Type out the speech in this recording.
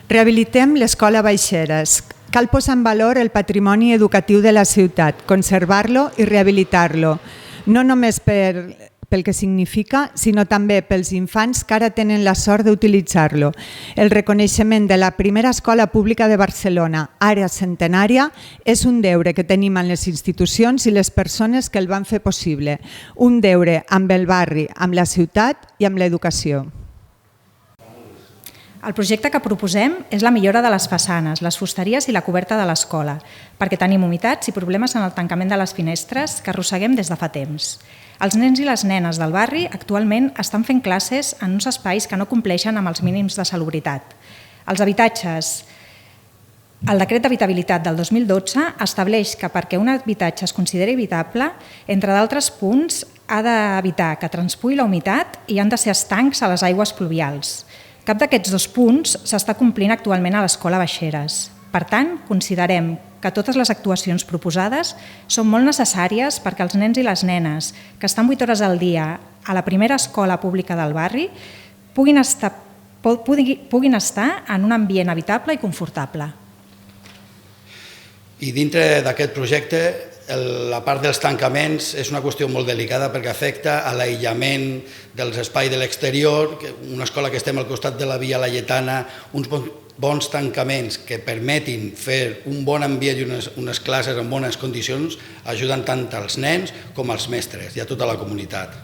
Rehabilitem l'Escola Baixeres. Cal posar en valor el patrimoni educatiu de la ciutat, conservar-lo i rehabilitar-lo, no només pel que significa, sinó també pels infants que ara tenen la sort d'utilitzar-lo. El reconeixement de la primera escola pública de Barcelona, ara centenària, és un deure que tenim en les institucions i les persones que el van fer possible. Un deure amb el barri, amb la ciutat i amb l'educació. El projecte que proposem és la millora de les façanes, les fusteries i la coberta de l'escola, perquè tenim humitats i problemes en el tancament de les finestres que arrosseguem des de fa temps. Els nens i les nenes del barri actualment estan fent classes en uns espais que no compleixen amb els mínims de salubritat. Els habitatges. El decret d'habitabilitat del 2012 estableix que perquè un habitatge es consideri habitable, entre d'altres punts, ha d'evitar que transpui la humitat i han de ser estancs a les aigües pluvials. Cap d'aquests dos punts s'està complint actualment a l'Escola Baixeres. Per tant, considerem que totes les actuacions proposades són molt necessàries perquè els nens i les nenes que estan 8 hores al dia a la primera escola pública del barri puguin estar en un ambient habitable i confortable. I dintre d'aquest projecte, la part dels tancaments és una qüestió molt delicada perquè afecta a l'aïllament dels espais de l'exterior, una escola que estem al costat de la Via Laietana, uns bons tancaments que permetin fer un bon ambient i unes classes en bones condicions ajuden tant als nens com als mestres i a tota la comunitat.